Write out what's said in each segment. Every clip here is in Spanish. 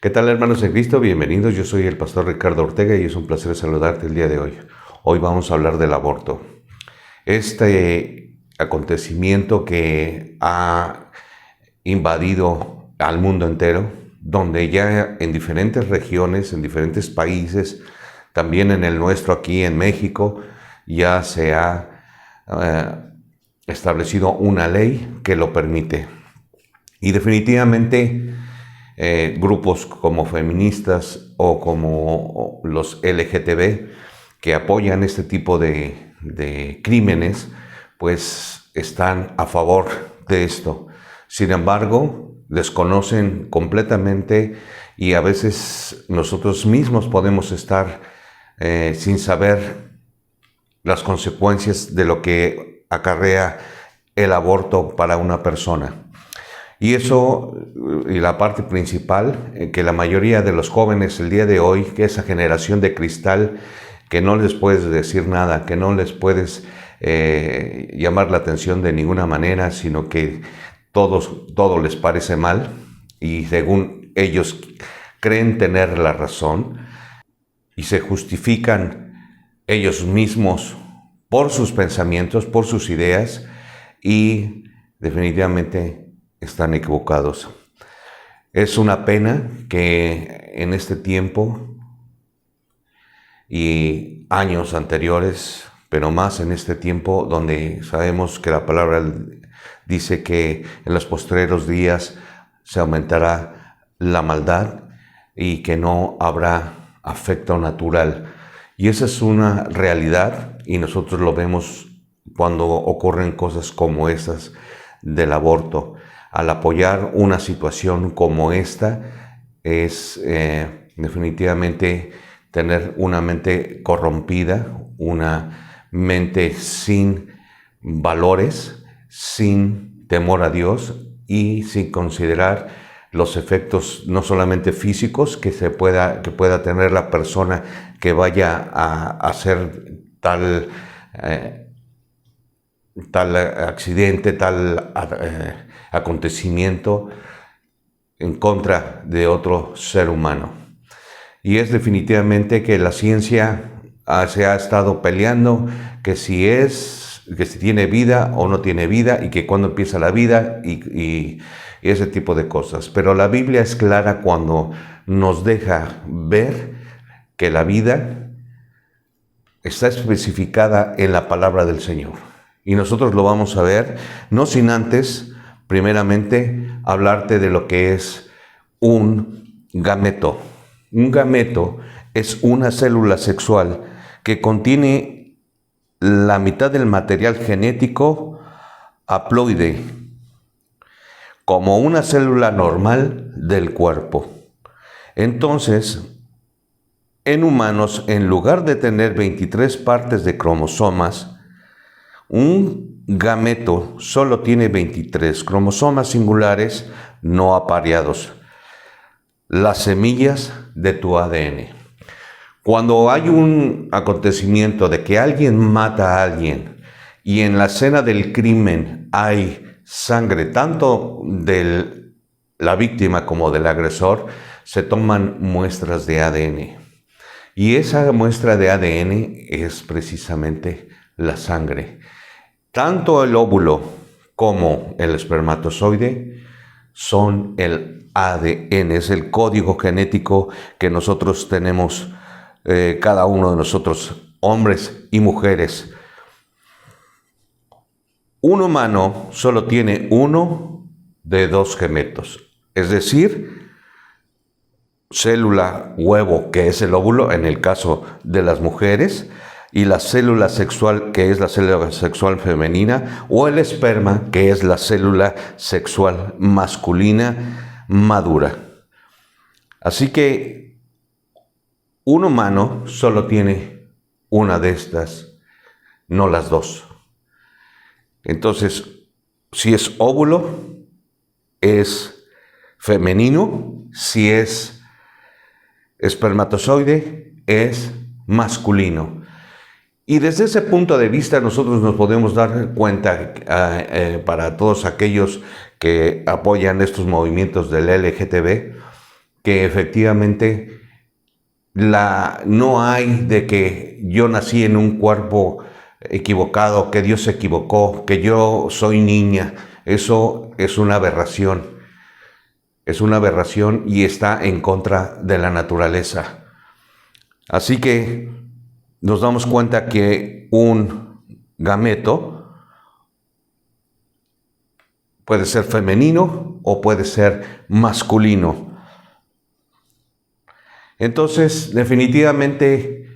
¿Qué tal, hermanos en Cristo? Bienvenidos. Yo soy el pastor Ricardo Ortega y es un placer saludarte el día de hoy. Hoy vamos a hablar del aborto. Este acontecimiento que ha invadido al mundo entero, donde ya en diferentes regiones, en diferentes países, también en el nuestro aquí en México, ya se ha establecido una ley que lo permite. Y definitivamente grupos como feministas o como los LGTB que apoyan este tipo de crímenes, pues están a favor de esto. Sin embargo, desconocen completamente y a veces nosotros mismos podemos estar sin saber las consecuencias de lo que acarrea el aborto para una persona. Y eso, y la parte principal, que la mayoría de los jóvenes el día de hoy, que esa generación de cristal, que no les puedes decir nada, que no les puedes llamar la atención de ninguna manera, sino que todo les parece mal, y según ellos creen tener la razón, y se justifican ellos mismos por sus pensamientos, por sus ideas, y definitivamente están equivocados. Es una pena que en este tiempo y años anteriores, pero más en este tiempo donde sabemos que la palabra dice que en los postreros días se aumentará la maldad y que no habrá afecto natural. Y esa es una realidad y nosotros lo vemos cuando ocurren cosas como estas del aborto. Al apoyar una situación como esta es definitivamente tener una mente corrompida, una mente sin valores, sin temor a Dios y sin considerar los efectos no solamente físicos que pueda tener la persona que vaya a hacer tal accidente, tal acontecimiento en contra de otro ser humano. Y es definitivamente que la ciencia se ha estado peleando que si tiene vida o no tiene vida y que cuándo empieza la vida y ese tipo de cosas. Pero la Biblia es clara cuando nos deja ver que la vida está especificada en la palabra del Señor. Y nosotros lo vamos a ver, no sin antes, primeramente, hablarte de lo que es un gameto. Un gameto es una célula sexual que contiene la mitad del material genético haploide, como una célula normal del cuerpo. Entonces, en humanos, en lugar de tener 23 partes de cromosomas, un gameto solo tiene 23 cromosomas singulares no apareados, las semillas de tu ADN. Cuando hay un acontecimiento de que alguien mata a alguien y en la escena del crimen hay sangre tanto de la víctima como del agresor, se toman muestras de ADN. Y esa muestra de ADN es precisamente la sangre. Tanto el óvulo como el espermatozoide son el ADN, es el código genético que nosotros tenemos, cada uno de nosotros, hombres y mujeres. Un humano solo tiene uno de dos gametos, es decir, célula huevo, que es el óvulo en el caso de las mujeres, y la célula sexual, que es la célula sexual femenina, o el esperma, que es la célula sexual masculina madura. Así que un humano solo tiene una de estas, no las dos. Entonces, si es óvulo, es femenino; si es espermatozoide, es masculino. Y desde ese punto de vista nosotros nos podemos dar cuenta, para todos aquellos que apoyan estos movimientos del LGTB, que efectivamente no hay de que yo nací en un cuerpo equivocado, que Dios se equivocó, que yo soy niña. Eso es una aberración. Es una aberración y está en contra de la naturaleza. Así que nos damos cuenta que un gameto puede ser femenino o puede ser masculino. Entonces, definitivamente,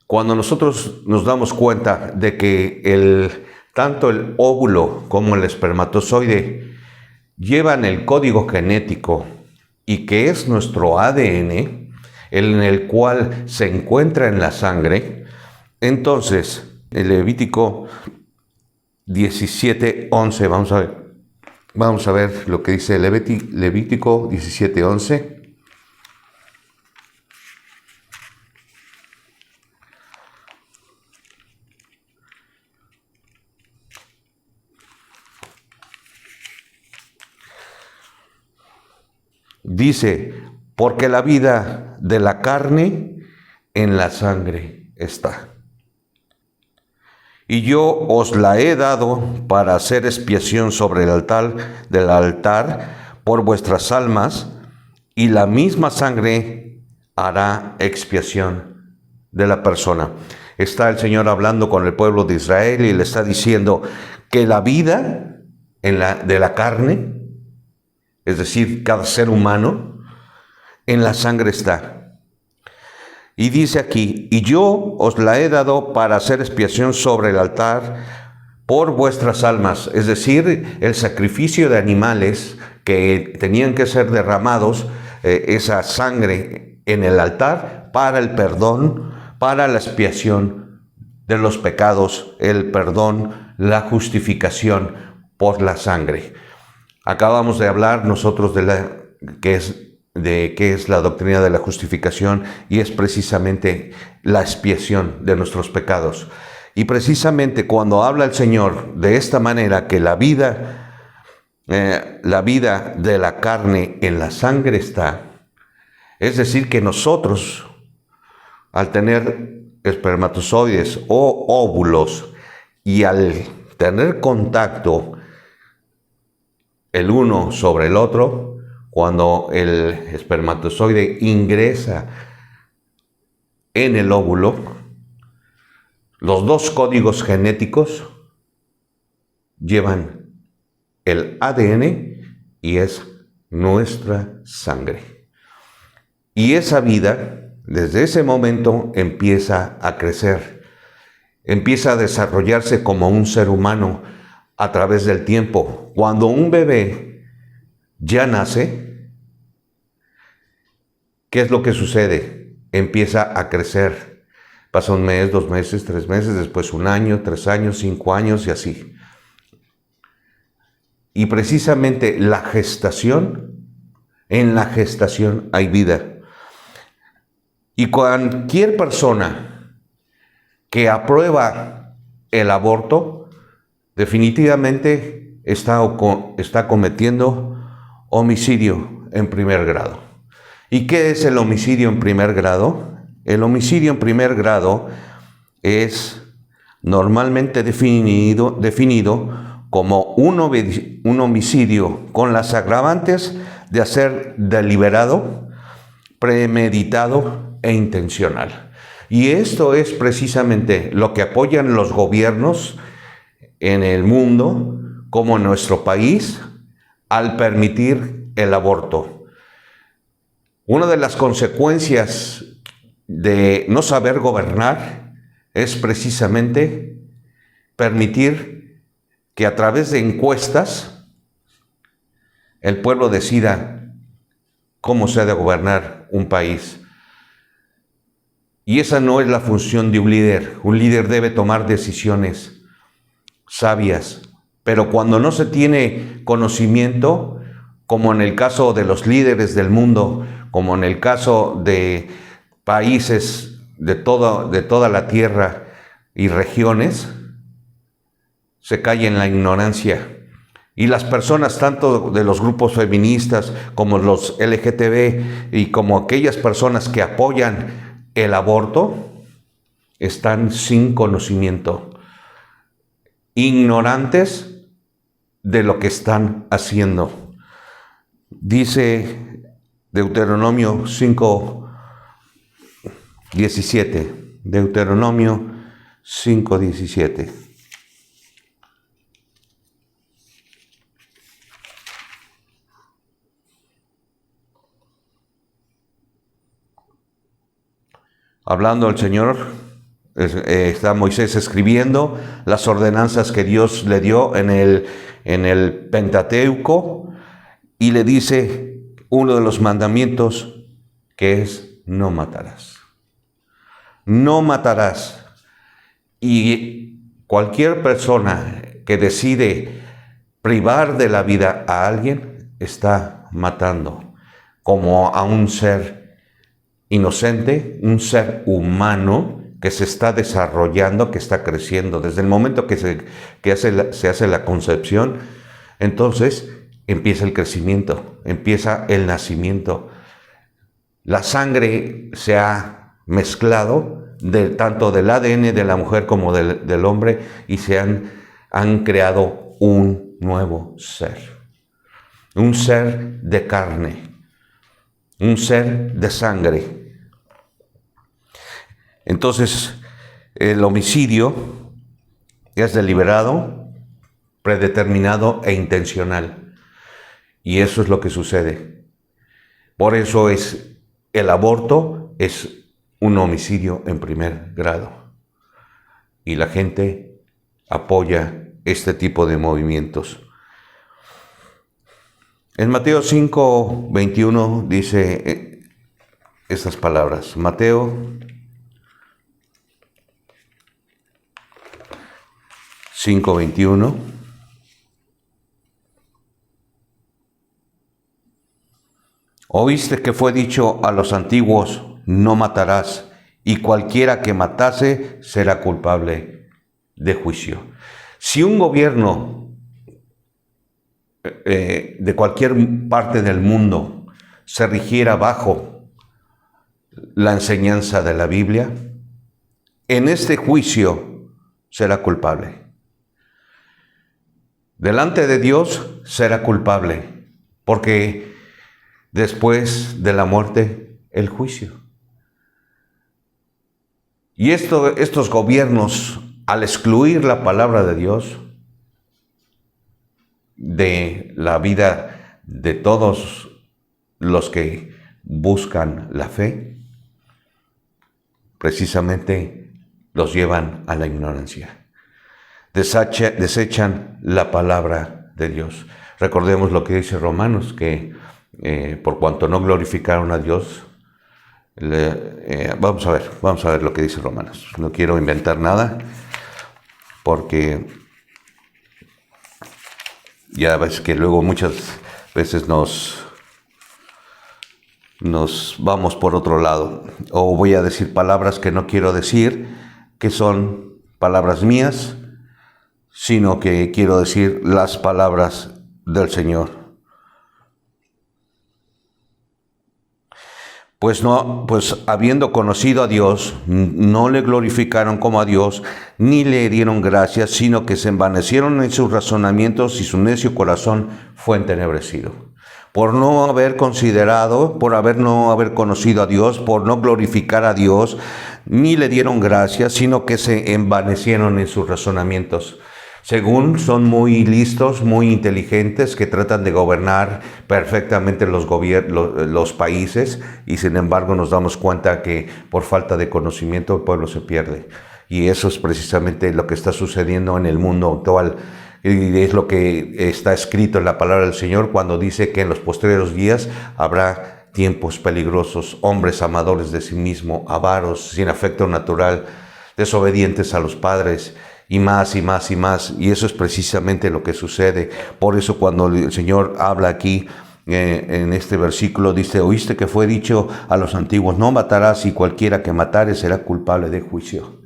cuando nosotros nos damos cuenta de que tanto el óvulo como el espermatozoide llevan el código genético y que es nuestro ADN, en el cual se encuentra en la sangre, entonces, el Levítico 17:11, vamos a ver lo que dice Levítico 17:11. Dice, porque la vida de la carne en la sangre está. Y yo os la he dado para hacer expiación sobre el altar del altar por vuestras almas, y la misma sangre hará expiación de la persona. Está el Señor hablando con el pueblo de Israel y le está diciendo que la vida de la carne, es decir, cada ser humano, en la sangre está. Y dice aquí, y yo os la he dado para hacer expiación sobre el altar por vuestras almas, es decir, el sacrificio de animales que tenían que ser derramados, esa sangre en el altar para el perdón, para la expiación de los pecados, el perdón, la justificación por la sangre. Acabamos de hablar nosotros de qué es la doctrina de la justificación, y es precisamente la expiación de nuestros pecados. Y precisamente cuando habla el Señor de esta manera, que la vida de la carne en la sangre está, es decir, que nosotros, al tener espermatozoides o óvulos y al tener contacto el uno sobre el otro, cuando el espermatozoide ingresa en el óvulo, los dos códigos genéticos llevan el ADN y es nuestra sangre. Y esa vida, desde ese momento, empieza a crecer, empieza a desarrollarse como un ser humano a través del tiempo. Cuando un bebé ya nace, ¿qué es lo que sucede? Empieza a crecer. Pasa un mes, 2 meses, 3 meses, después 1 año, 3 años, 5 años y así. Y precisamente en la gestación hay vida. Y cualquier persona que aprueba el aborto, definitivamente está cometiendo homicidio en primer grado. ¿Y qué es el homicidio en primer grado? El homicidio en primer grado es normalmente definido como un homicidio con las agravantes de ser deliberado, premeditado e intencional. Y esto es precisamente lo que apoyan los gobiernos en el mundo, como en nuestro país, al permitir el aborto. Una de las consecuencias de no saber gobernar es precisamente permitir que a través de encuestas el pueblo decida cómo se ha de gobernar un país. Y esa no es la función de un líder. Un líder debe tomar decisiones sabias, pero cuando no se tiene conocimiento, como en el caso de los líderes del mundo, como en el caso de países de toda la tierra y regiones, se cae en la ignorancia Y las personas, tanto de los grupos feministas como los LGTB y como aquellas personas que apoyan el aborto, están sin conocimiento, ignorantes de lo que están haciendo. Dice Deuteronomio 5:17. Deuteronomio 5:17. Hablando el Señor, está Moisés escribiendo las ordenanzas que Dios le dio en el Pentateuco, y le dice uno de los mandamientos, que es: no matarás. No matarás. Y cualquier persona que decide privar de la vida a alguien está matando, como a un ser inocente, un ser humano que se está desarrollando, que está creciendo. Desde el momento que se hace la concepción, entonces empieza el crecimiento, empieza el nacimiento. La sangre se ha mezclado tanto del ADN de la mujer como del hombre, y se han creado un nuevo ser. Un ser de carne, un ser de sangre. Entonces, el homicidio es deliberado, predeterminado e intencional. Y eso es lo que sucede. Por eso el aborto es un homicidio en primer grado. Y la gente apoya este tipo de movimientos. En Mateo 5:21 dice estas palabras. Mateo 5:21. Oíste que fue dicho a los antiguos: no matarás, y cualquiera que matase será culpable de juicio. Si un gobierno de cualquier parte del mundo se rigiera bajo la enseñanza de la Biblia, en este juicio será culpable. Delante de Dios será culpable, porque después de la muerte, el juicio. Y estos gobiernos, al excluir la palabra de Dios de la vida de todos los que buscan la fe, precisamente los llevan a la ignorancia. Desechan la palabra de Dios. Recordemos lo que dice Romanos, que por cuanto no glorificaron a Dios, vamos a ver lo que dice Romanos. No quiero inventar nada, porque ya ves que luego muchas veces nos vamos por otro lado, o voy a decir palabras que no quiero decir, que son palabras mías, sino que quiero decir las palabras del Señor. Pues habiendo conocido a Dios, no le glorificaron como a Dios, ni le dieron gracias, sino que se envanecieron en sus razonamientos, y su necio corazón fue entenebrecido. Por no haber considerado, no haber conocido a Dios, por no glorificar a Dios, ni le dieron gracias, sino que se envanecieron en sus razonamientos. Según son muy listos, muy inteligentes, que tratan de gobernar perfectamente los países, y sin embargo nos damos cuenta que por falta de conocimiento el pueblo se pierde. Y eso es precisamente lo que está sucediendo en el mundo actual. Y es lo que está escrito en la palabra del Señor cuando dice que en los postreros días habrá tiempos peligrosos, hombres amadores de sí mismo, avaros, sin afecto natural, desobedientes a los padres, y más y más y más. Y eso es precisamente lo que sucede. Por eso cuando el Señor habla aquí en este versículo, dice: oíste que fue dicho a los antiguos: no matarás, y cualquiera que matare será culpable de juicio.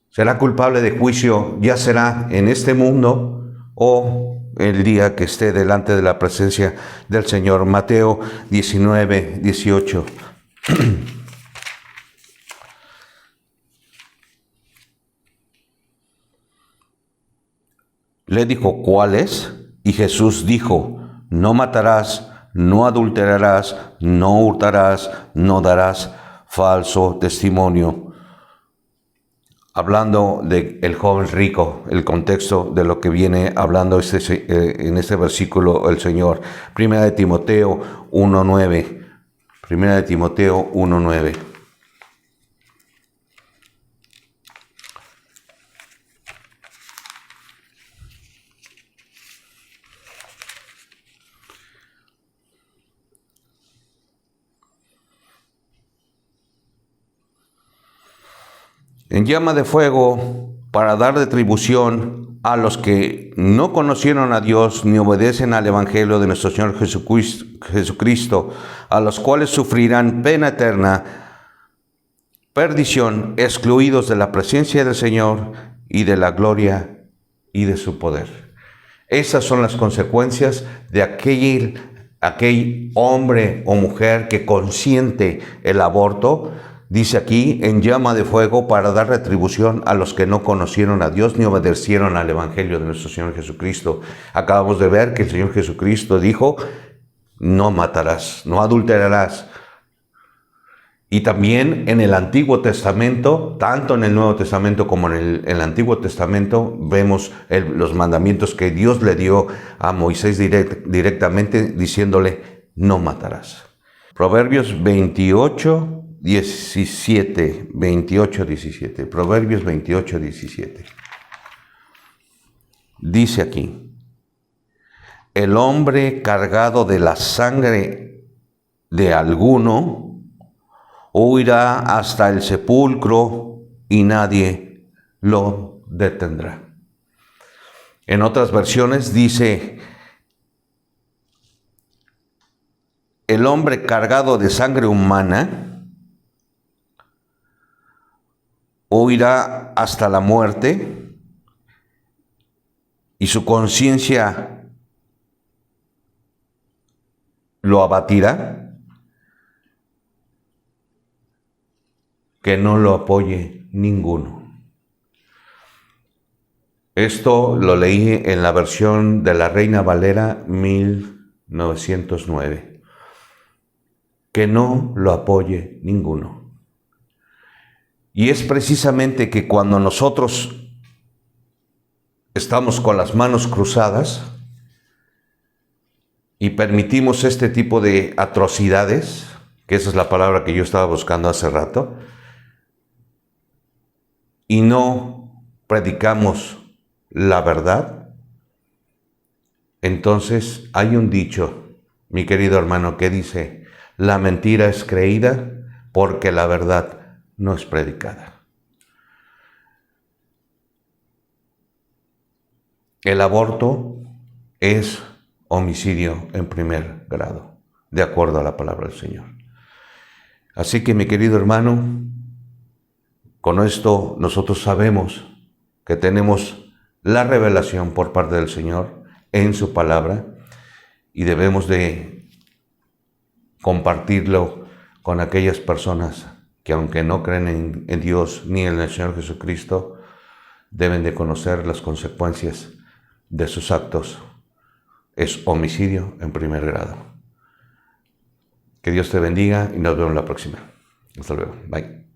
Será culpable de juicio, ya será en este mundo o el día que esté delante de la presencia del Señor. Mateo 19, 18. Le dijo, ¿cuáles? Y Jesús dijo, no matarás, no adulterarás, no hurtarás, no darás falso testimonio. Hablando del joven rico, el contexto de lo que viene hablando en este versículo el Señor. Primera de Timoteo 1:9. Primera de Timoteo 1:9. En llama de fuego para dar retribución a los que no conocieron a Dios ni obedecen al Evangelio de nuestro Señor Jesucristo, a los cuales sufrirán pena eterna, perdición, excluidos de la presencia del Señor y de la gloria y de su poder. Esas son las consecuencias de aquel hombre o mujer que consiente el aborto. Dice aquí, en llama de fuego para dar retribución a los que no conocieron a Dios ni obedecieron al Evangelio de nuestro Señor Jesucristo. Acabamos de ver que el Señor Jesucristo dijo, no matarás, no adulterarás. Y también en el Antiguo Testamento, tanto en el Nuevo Testamento como en el Antiguo Testamento, vemos los mandamientos que Dios le dio a Moisés directamente diciéndole, no matarás. Proverbios 28, 17, 28, 17. Proverbios 28, 17. Dice aquí, el hombre cargado de la sangre de alguno huirá hasta el sepulcro y nadie lo detendrá. En otras versiones dice, el hombre cargado de sangre humana huirá hasta la muerte y su conciencia lo abatirá, que no lo apoye ninguno. Esto lo leí en la versión de la Reina Valera 1909. Que no lo apoye ninguno. Y es precisamente que cuando nosotros estamos con las manos cruzadas y permitimos este tipo de atrocidades, que esa es la palabra que yo estaba buscando hace rato, y no predicamos la verdad, entonces hay un dicho, mi querido hermano, que dice, la mentira es creída porque la verdad no es predicada. El aborto es homicidio en primer grado, de acuerdo a la palabra del Señor. Así que, mi querido hermano, con esto nosotros sabemos que tenemos la revelación por parte del Señor en su palabra y debemos de compartirlo con aquellas personas que, aunque no creen en Dios ni en el Señor Jesucristo, deben de conocer las consecuencias de sus actos. Es homicidio en primer grado. Que Dios te bendiga y nos vemos la próxima. Hasta luego. Bye.